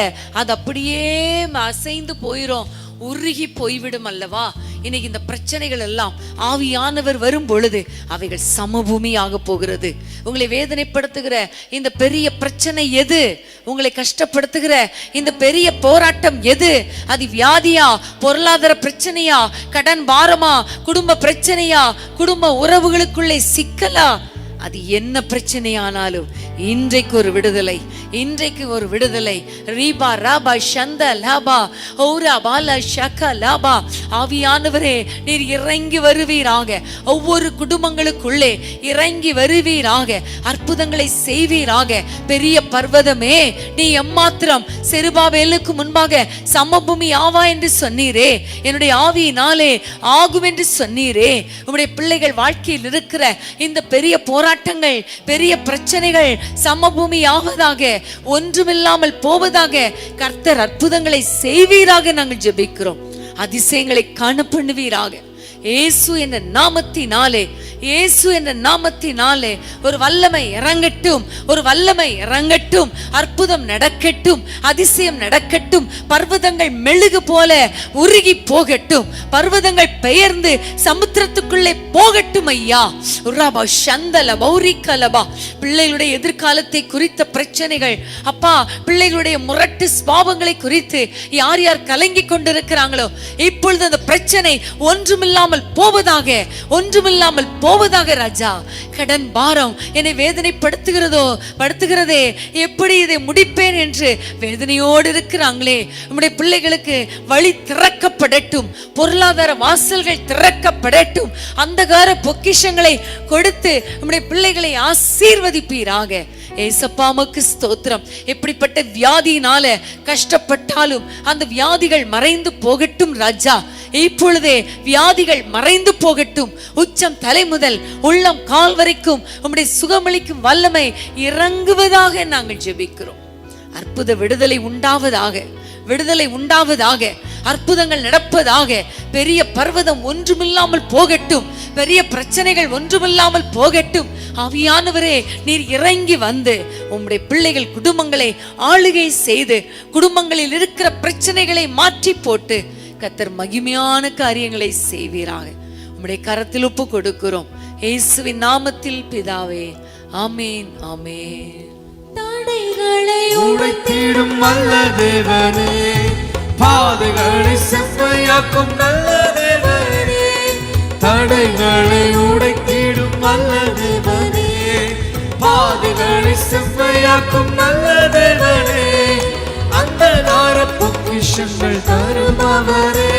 அது அப்படியே அசைந்து போயிரும், உருகி போய்விடும் அல்லவா? இன்னைக்கு இந்த பிரச்சனைகள் எல்லாம் ஆவியானவர் வரும் பொழுது அவைகள் சமபூமியாக போகிறது. உங்களை வேதனைப்படுத்துகிற இந்த பெரிய பிரச்சனை எது? உங்களை கஷ்டப்படுத்துகிற இந்த பெரிய போராட்டம் எது? அது வியாதியா, பொருளாதார பிரச்சனையா, கடன் பாரமா, குடும்ப பிரச்சனையா, குடும்ப உறவுகளுக்குள்ளே சிக்கலா, அது என்ன பிரச்சனையானாலும் இன்றைக்கு ஒரு விடுதலை, இன்றைக்கு ஒரு விடுதலை. ரீபா ராபா ஷந்த லாபா ஓரா பாலா ஷக லாபா. ஆவியானவரே நீர் இறங்கி வருவீராக, ஒவ்வொரு குடும்பங்களுக்குள்ளே இறங்கி வருவீராக, அற்புதங்களை செய்வீராக. பெரிய பர்வதமே நீ எம்மாத்திரம் செருபாபேலுக்கு முன்பாக சமபூமி ஆவா என்று சொன்னீரே, என்னுடைய ஆவியினாலே ஆகும் என்று சொன்னீரே. உம்முடைய பிள்ளைகள் வாழ்க்கையில் இருக்கிற இந்த பெரிய போராட்டங்கள், பெரிய பிரச்சனைகள் சமபூமி ஆவதாக, ஒன்றுமில்லாமல் போவதாக. கர்த்தர் அற்புதங்களை செய்வீராக நாங்கள் ஜெபிக்கிறோம். அதிசயங்களை காண பண்ணுவீராக. இயேசு என்ற நாமத்தினாலே, இயேசு என்ற நாமத்தினாலே ஒரு வல்லமை இறங்கட்டும், ஒரு வல்லமை இறங்கட்டும். அற்புதம் நடக்கட்டும், அதிசயம் நடக்கட்டும். பர்வதங்கள் மெழுகு போல உருகி போகட்டும், பர்வதங்கள் பெயர்ந்து சமுத்திரத்துக்குள்ளே போகட்டும் ஐயா. உராபா சந்தல பௌரிக்கலபா. பிள்ளைகளுடைய எதிர்காலத்தை குறித்த பிரச்சனைகள் அப்பா, பிள்ளைகளுடைய முரட்டு சுபாவங்களை குறித்து யார் யார் கலங்கி கொண்டிருக்கிறாங்களோ இப்பொழுது அந்த பிரச்சனை ஒன்றுமில்லாமல் போவதாக, ஒன்றுமில்லாமல் போவதாக ராஜா. கடன் பாரம் என்னை வேதனைப்படுத்துகிறதோ படுத்துகிறதே, எப்படி இதை முடிப்பேன் என்று வேதனையோடு இருக்கிறாங்களே, நம்முடைய பிள்ளைகளுக்கு வழி திறக்கப்படட்டும், பொருளாதார வாசல்கள் திறக்கப்படட்டும், அந்தகார பொக்கிஷங்களை கொடுத்து நம்முடைய பிள்ளைகளை ஆசீர்வதிப்பீராக. ஏசப்பா உமக்கு ஸ்தோத்திரம். எப்படிப்பட்ட வியாதியினால கஷ்டப்பட்டாலும் அந்த வியாதிகள் மறைந்து போகட்டும் ராஜா. இப்பொழுதே வியாதிகள் மறைந்து போகட்டும். உச்சம் தலை முதல் உள்ளம் கால் வரைக்கும் உம்முடைய சுகமளிக்கும் வல்லமை இறங்குவதாக நாங்கள் ஜெபிக்கிறோம். அற்புத விடுதலை உண்டாவதாக, விடுதலை உண்டாவதாக. அற்புதங்கள் நடப்பதாக. பெரிய பர்வதம் ஒன்றுமில்லாமல் போகட்டும், பெரிய பிரச்சனைகள் ஒன்றுமில்லாமல் போகட்டும். ஆவியானவரே, நீர் இறங்கி வந்து உம்முடைய பிள்ளைகள் குடும்பங்களை ஆளுகை செய்து குடும்பங்களில் இருக்கிற பிரச்சனைகளை மாற்றி போட்டு கர்த்தர் மகிமையான காரியங்களை செய்வீராக. உம்முடைய கரத்தில் ஒப்பு கொடுக்கிறோம், இயேசுவின் நாமத்தில் பிதாவே, ஆமேன், ஆமேன். தடைகளை உடைத்திடும் நல்ல தேவனே, பாதைகளை செவ்வையாக்கும் நல்ல தேவனே, தடைகளை உடைத்திடும் நல்ல தேவனே, பாதைகளை செவ்வையாக்கும் நல்ல தேவனே, அந்தகார பொக்கிஷங்கள் தருபவரே,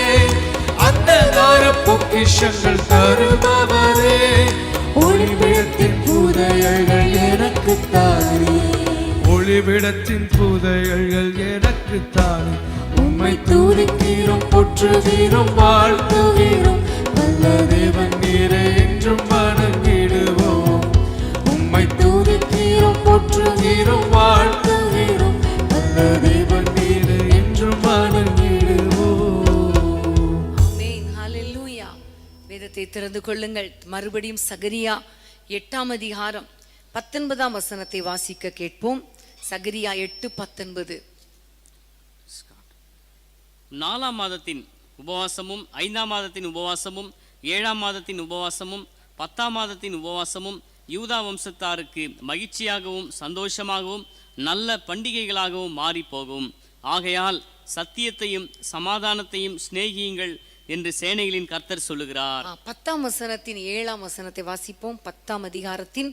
அந்தகார பொக்கிஷங்கள் தருபவரே, ஒளிவிடத்தின் புதையல்கள் எனக்கு தாரே, ஒளிவிடத்தின் புதையல்கள் எனக்கு தாரே. உம்மை துதிக்கிறோம், போற்றுகிறோம், வாழ்த்துகிறோம், நல்ல தேவன் நீரே என்றும் வணங்கிடுவோம். உம்மை துதிக்கிறோம், போற்றுகிறோம், வாழ்த்துகிறோம், நல்ல தேவன் நீரே என்றும் வணங்கிடுவோம். ஆமென், ஹல்லேலூயா. வேதத்தை திறந்து கொள்ளுங்கள். மறுபடியும் சகரியா 8ஆம் அதிகாரம் 19ஆம் வசனத்தை வாசிக்க கேட்போம். சகரியா 8:19. 4ஆம் மாதத்தின் உபவாசமும் 5ஆம் மாதத்தின் உபவாசமும் 7ஆம் மாதத்தின் உபவாசமும் 10ஆம் மாதத்தின் உபவாசமும் யூதா வம்சத்தாருக்கு மகிழ்ச்சியாகவும் சந்தோஷமாகவும் நல்ல பண்டிகைகளாகவும் மாறி போகும். ஆகையால் சத்தியத்தையும் சமாதானத்தையும் சிநேகியுங்கள் என்று சேனைகளின் கர்த்தர் சொல்லுகிறார். 10ஆம் வசனத்தின் 7ஆம் வசனத்தை வாசிப்போம். 10ஆம் அதிகாரத்தின்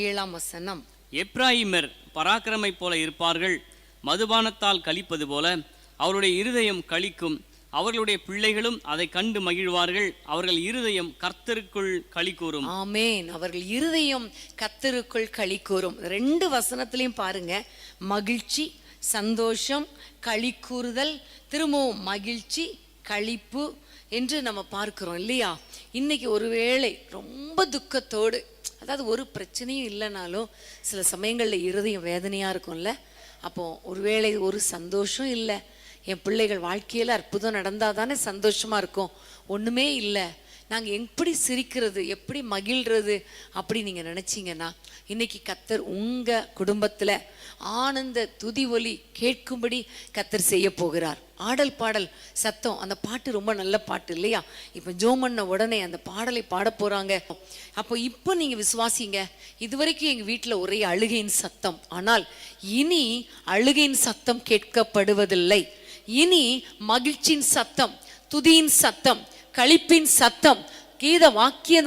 7ஆம் வசனம். எப்ராயிமர் பராக்கிரமை போல இருப்பார்கள், மதுபானத்தால் களிப்பது போல அவருடைய இருதயம் களிக்கும், அவர்களுடைய பிள்ளைகளும் அதை கண்டு மகிழ்வார்கள், அவர்கள் இருதயம் கர்த்தருக்குள் களி கூறும். ஆமென். அவர்கள் இருதயம் கர்த்தருக்குள் களி கூறும். 2 வசனத்திலையும் பாருங்க, மகிழ்ச்சி, சந்தோஷம், களி கூறுதல், திரும்பவும் மகிழ்ச்சி, களிப்பு என்று நம்ம பார்க்கிறோம் இல்லையா? இன்னைக்கு ஒருவேளை ரொம்ப துக்கத்தோடு, அதாவது ஒரு பிரச்சனையும் இல்லைனாலும் சில சமயங்களில் இருதயம் வேதனையாக இருக்கும்ல. அப்போ ஒருவேளை ஒரு சந்தோஷம் இல்லை, என் பிள்ளைகள் வாழ்க்கையில் அற்புதம் நடந்தால் தானே சந்தோஷமாக இருக்கும், ஒன்றுமே இல்லை, நாங்கள் எப்படி சிரிக்கிறது, எப்படி மகிழ்றது அப்படி நீங்கள் நினச்சிங்கன்னா, இன்னைக்கு கர்த்தர் உங்கள் குடும்பத்தில் ஆனந்த துதி ஒலி கேட்கும்படி கர்த்தர் செய்ய போகிறார். ஆடல் பாடல் சத்தம், அந்த பாட்டு ரொம்ப நல்ல பாட்டு இல்லையா? இப்போ ஜோம் பண்ண உடனே அந்த பாடலை பாட போகிறாங்க. அப்போ இப்போ நீங்கள் விசுவாசிங்க, இதுவரைக்கும் எங்கள் வீட்டில் ஒரே அழுகையின் சத்தம், ஆனால் இனி அழுகையின் சத்தம் கேட்கப்படுவதில்லை. இனி மகிழ்ச்சியின் சத்தம், துதியின் சத்தம், களிப்பின் சத்தம், கீத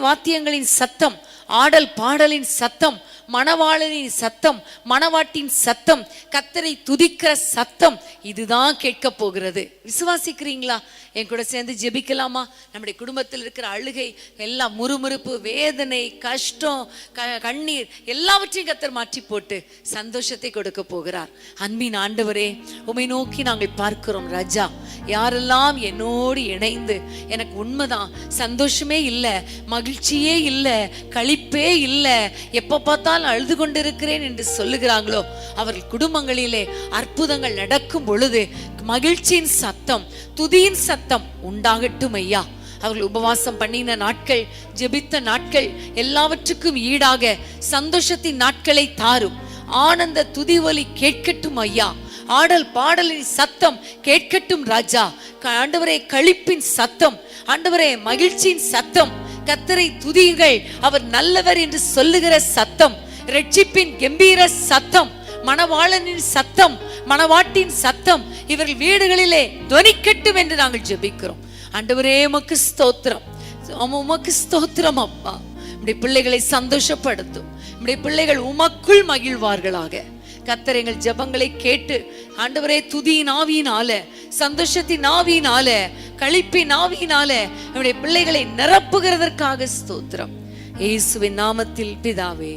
வாத்தியங்களின் சத்தம், ஆடல் பாடலின் சத்தம், மணவாளனின் சத்தம், மணவாட்டின் சத்தம், கர்த்தரை துதிக்கிற சத்தம், இதுதான் கேட்க போகிறது. விசுவாசிக்கிறீங்களா? என் கூட சேர்ந்து ஜெபிக்கலாமா? நம்முடைய குடும்பத்தில் இருக்கிற அழுகை எல்லாம், முறுமுறுப்பு, வேதனை, கஷ்டம், கண்ணீர் எல்லாவற்றையும் கர்த்தர் மாற்றி போட்டு சந்தோஷத்தை கொடுக்க போகிறார். அன்பின் ஆண்டவரே, உம்மை நோக்கி நாங்கள் பார்க்கிறோம் ராஜா. யாரெல்லாம் என்னோடு இணைந்து எனக்கு உண்மைதான் சந்தோஷமே இல்லை, மகிழ்ச்சியே இல்லை, களிப்பே இல்லை, எப்போ பார்த்தாலும் அழுது கொண்டிருக்கிறேன் என்று சொல்லுகிறாங்களோ, அவர்கள் குடும்பங்களிலே அற்புதங்கள் நடக்கும் பொழுது மகிழ்ச்சியின் சத்தம், துதியின் சத்தம் உண்டாகட்டும் ஐயா. அவர்கள் உபவாசம் பண்ணின நாட்கள், ஜெபித்த நாட்கள் எல்லாவற்றுக்கும் ஈடாக சந்தோஷத்தின் நாட்களை தாரும். ஆனந்த துதி ஒலி கேட்கட்டும் ஐயா. ஆடல் பாடலின் சத்தம் கேட்கட்டும் ராஜா. ஆண்டவரே, களிப்பின் சத்தம், ஆண்டவரே மகிழ்ச்சியின் சத்தம், கர்த்தரை துதியுங்கள், அவர் நல்லவர் என்று சொல்லுகிற சத்தம், இரட்சிப்பின் கம்பீர சத்தம், மணவாளனின் சத்தம், மணவாட்டின் சத்தம் இவர்கள் வீடுகளிலே துவனிக்கட்டும் என்று நாங்கள் ஜெபிக்கிறோம். ஆண்டவரே, உமக்கு ஸ்தோத்திரம், உமக்கு ஸ்தோத்திரம் அப்பா. நம்முடைய பிள்ளைகளை சந்தோஷப்படுத்தும், நம்முடைய பிள்ளைகள் உமக்குள் மகிழ்வார்களாக. கர்த்தர் எங்கள் ஜெபங்களை கேட்டு ஆண்டவரே, துதியின் ஆவியினால, சந்தோஷத்தின் ஆவியினால, களிப்பின் ஆவியினால நம்முடைய பிள்ளைகளை நிரப்புகிறதற்காக ஸ்தோத்திரம். இயேசுவின் நாமத்தில் பிதாவே,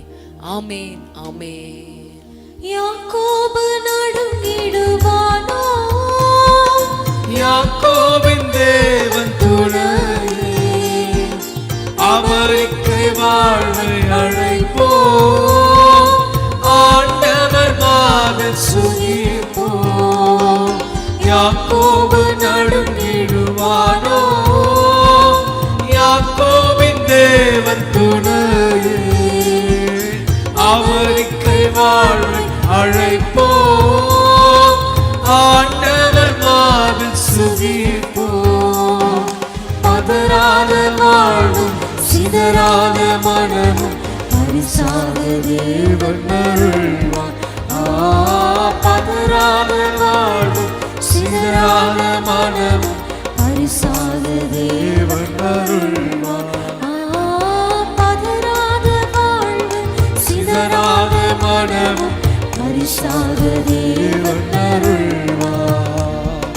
ஆமேன், ஆமேன். யாக்கோபு நடுங்கிடுவானோ, யாக்கோபின் தேவன் துணையே, அவருக்கு வாழ்வை அழைப்போம், ஆண்டவர் மாதம் சுகிப்போம். யாக்கோபு நடுங்கிடுவானோ, அழைப்போம், ஆண்டவர் மாவில் சுகிப்போம். பதறாத வாழ்வும் சிதறாத மனமும் பரிசாக தேவன் அருள்வார். பதறாத வாழ்வும் சிதறாத மனமும் பரிசாக தேவன் அருள்வார். பதறாத வாழ்வு சிதறாத மனமும் பரிசாக தேவன் அருள்வார்.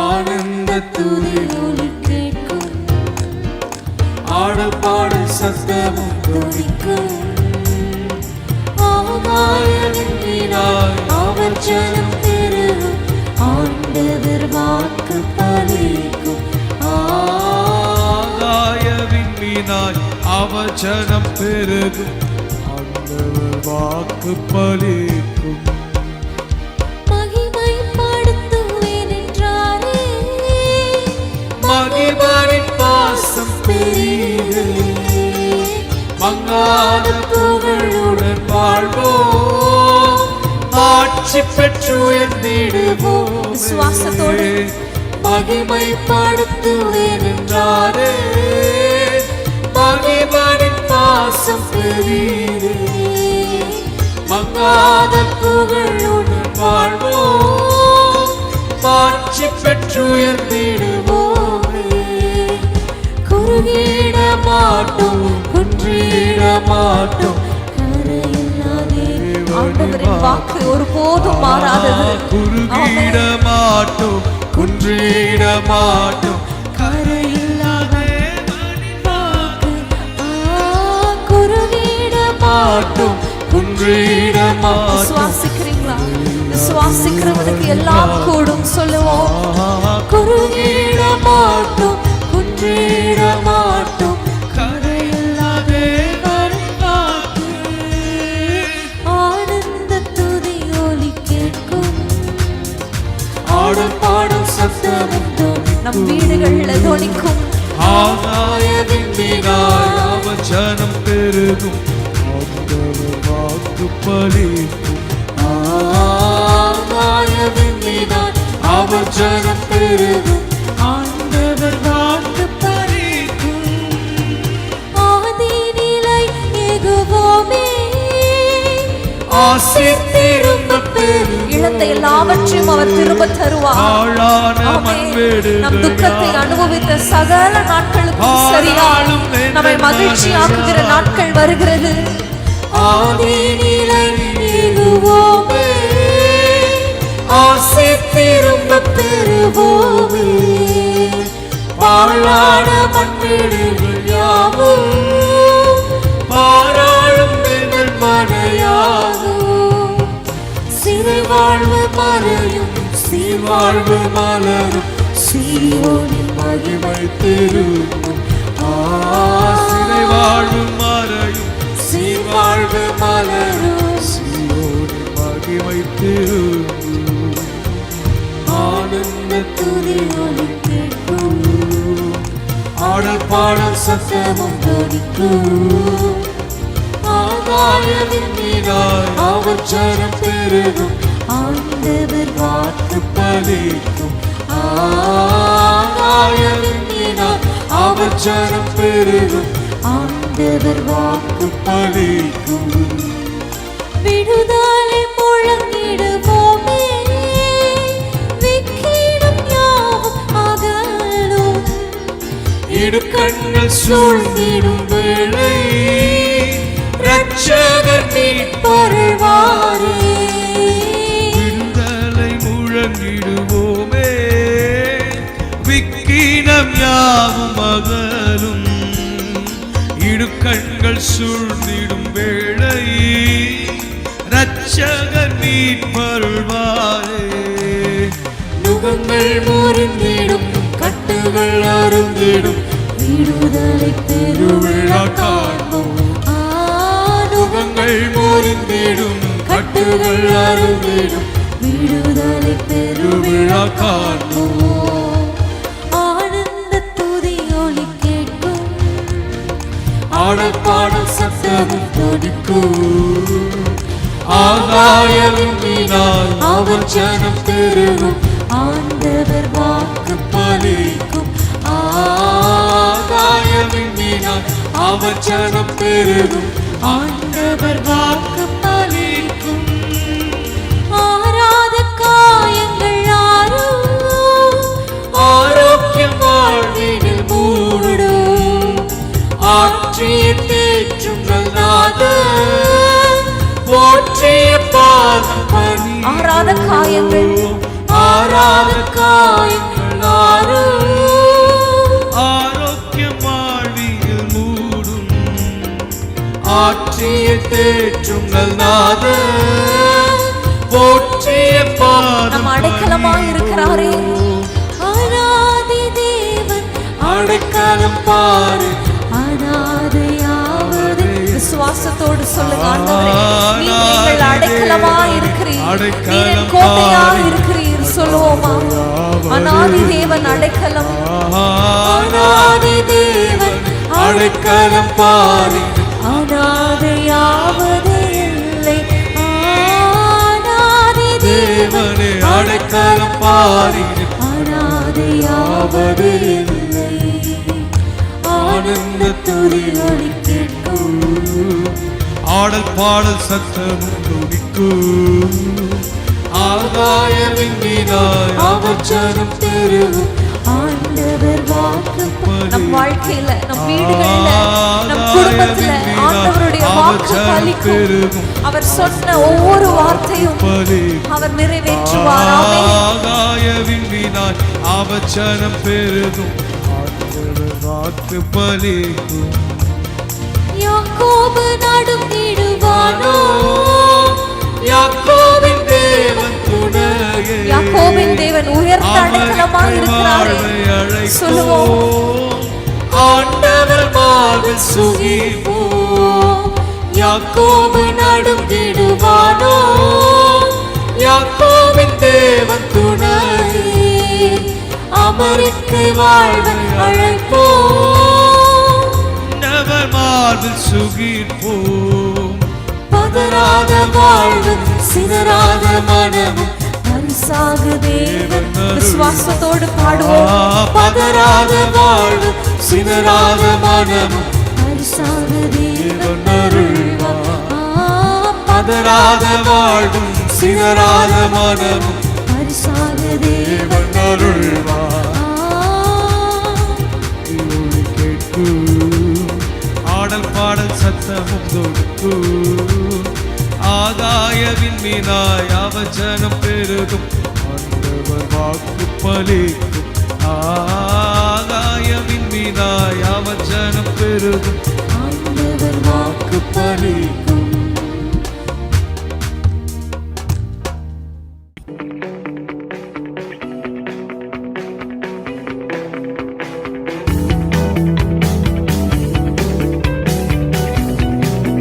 ஆனந்த துதி ஒலி கேட்கும், ஆடல் பாடல் சத்தமும் துதிக்கும். ஆகாயவிண்ணினால் அவர் ஜனம் பெருகும், ஆண்டவர் வாக்கு பலிக்கும். ஆகாயவிண்ணினாய் அவசனம் பெருகும், ஆண்டவர் வாக்கு பலிக்கும். மகிமைப்படுத்துவேன் என்றாரே, மகிமையின் பாசம் பெரியது, மங்காத புகழுடன் வாழ்வோம், ஆட்சி பெற்று உயர்ந்திடுவோம். விசுவாசத்தோடு மகிமைப்படுத்துவேன் என்றாரே, மகிமையின் பாசம் பெரியது, மங்காத புகழுடன் வாழ்வோம், ஆட்சி பெற்று உயர்ந்திடுவோம். குறுகிட மாட்டோம், குன்றிட மாட்டோம், கரையில்லாதே. ஆண்டவரின் வாக்கு ஒருபோதும் மாறாதது. குறுகிட மாட்டோம், குன்றிட மாட்டோம், கரையில்லாதே வாக்கு. குறுகிட மாட்டோம், குன்றிட மாட்டோம். விசுவாசிக்கிறீங்களா? விசுவாசிக்கிறவனுக்கு எல்லாம் கூடும் சொல்லுவோம். குறுகிட மாட்டோம், குன்றிட மாட்டோம், கரையில்லாதே வாக்கு. ஆனந்த துதி ஒலி கேட்கும், ஆடல் பாடல் சத்தமும் நம் வீடுகள்ல தொனிக்கும். ஆகாயவிண்ணினாய் அவசனம் பெருகும், ஆண்டவர் வாக்கு பலிக்கும். ஆகாயவிண்ணினாய் அவசனம் பெருகும், ஆண்டவர் வாக்கு பலிக்கும். ஆதிநிலை யெகோவாவே, ஆசி திரும்ப பெறும், இழந்த எல்லாவற்றையும் அவர் திரும்ப தருவார். ஆளான ஆமென். மண்வெடு நம் துக்கத்தை அனுபவித்த சகல நாட்களுக்கும் சரியாக நம்மை மகிழ்ச்சியாக்குகிற நாட்கள் வருகிறது. ஆதிநிலை யெகோவாவே, ஆசி திரும்ப பெறுவோமே. பாழான மண்வெடுகள் யாவும் பாராளும் எங்கள் மனையாகும். சிறை வாழ்வு மறையும், சீர்வாழ்வு மலரும், சீயோனின் மகிமை திரும்பும். சிறை வாழ்வு மறையும், சீர்வாழ்வு மலரும், சீயோனின் மகிமை திரும்பும். ஆனந்த துதி ஒலி கேட்கும், ஆடல் பாடல் சத்தமும் துதிக்கும். ஆகாயவிண்ணினாய் அவசரம் பெருகும், ஆண்டவர் வாக்கு பலிக்கும். ஆகாயவிண்ணினாய் அவசரம் பெருகும், ஆண்டவர் வாக்கு பலிக்கும். விடுதலை முழங்கிடுவோமே, விக்கிடும் யாவும் அகலும். இடுக்கண்கள் சூழ்ந்திடும் வேளை, இரட்சகர் மீட்பருள்வாரே. விடுதலை முழங்கிடுவோமே, விக்கினம் யாவும் அகலும். இடுக்கண்கள் சூழ்ந்திடும் வேளை, இரட்சகர் மீட்பருள்வாரே. நுகங்கள் முறிந்திடும், கட்டுகள் அறுந்திடும், விடுதலை பெருவிழா காண்போம். நுகங்கள் முறிந்திடும், கட்டுகள் அறுந்திடும், விடுதலை பெருவிழா காண்போம். ஆனந்த துதி ஒலி கேட்கும், ஆடல் பாடல் சத்தமும் துதிக்கும். ஆகாயவினால் அவர் ஜனம் பெருகும் ஆண்டவர் வாக்கு பலிக்கும் ஆகாயவினால் அவர் ஜனம் பெருகும் ஆண்டவர் வாக்கு பலிக்கும் ஆறாத காயங்கள் ஆரோக்கியம் வாழ்வினில் மூடும் ஆற்றிய தேற்றும் போற்றிய பாதம் பணி ஆறாத காயங்கள் ஆறாத காயங்கள் ஆரோக்கியம் வாழ்வினில் மூடும் ஆற்றிய தேற்றும் போற்றிய பாதம் நம் அடைக்கலமாய் இருக்கிறாரே. அனாதி தேவன் அடைக்கலம் பாரு அனாதையாவது விசுவாசத்தோடு சொல்லுங்க. ஆண்டவரே, நீர் எங்கள் அடைக்கலமாய் இருக்கிறீர், நீர் என் கோட்டையாய் இருக்கிறீர் சொல்லுவோமா? அனாதி தேவன் அடைக்கலம், அனாதி தேவன் அடைக்கலம் பாரு அனாதையாவது இல்லை. அனாதி தேவனே அடைக்கலம் பாரு அனாதையாவது இல்லை. ஆனந்த துதியொலி கேட்கும், ஆடல் பாடல் சத்தமும் துடிக்கும் ஆகாயவினால் அவர் ஜனம் பெருகும் ஆண்டவர் வாக்கு நம் வாழ்க்கையில, நம் வீடுகளில, நம் குடும்பத்துல ஆண்டவருடைய வாக்கு பலிக்கும். அவர் சொன்ன ஒவ்வொரு வார்த்தையும் அவர் நிறைவேற்றுவார். ஆமென். ஆகாயவினால் அவர் ஜனம் பெருகும் ஆண்டவர் வாக்கு பலிக்கும் யாக்கோபு நடுங்கிடுவானோ, யாக்கோபின் தேவன் துணையே யாக்கோபின் தேவன் உயர்ந்த அடைக்கலமாய் இருக்கிறாரே. சொல்லுவோம், ஆண்டவர் மார்பில் சுகிப்போம் யாக்கோபு நடுங்கிடுவானோ யாக்கோபின் தேவன் துணையே அமருக்கு வாழ்வன் அழைப்போம் ஆண்டவர் மார்பில் சுகிப்போம் பதறாத வாழ்வு சிதறாத மனமும் பரிசாக தேவன். விசுவாசத்தோடு பாடுவோம். பதறாத வாழ்வு சிதறாத மனமும் பரிசாக தேவன் அருள்வார். பதறாத வாழ்வும் சிதறாத மனமும் பரிசாக தேவன் அருள்வார் கேட்கும் ஆடல் பாடல் சத்தமும் தொடுக்கும் ஆகாயவின் மீனாய் அவச்சனம் பெருகும் ஆண்டவர் வாக்கு பலிக்கும் ஆகாயவின் மீனாய் அவச்சனம் பெருகும் ஆண்டவர் வாக்கு பலிக்கும்.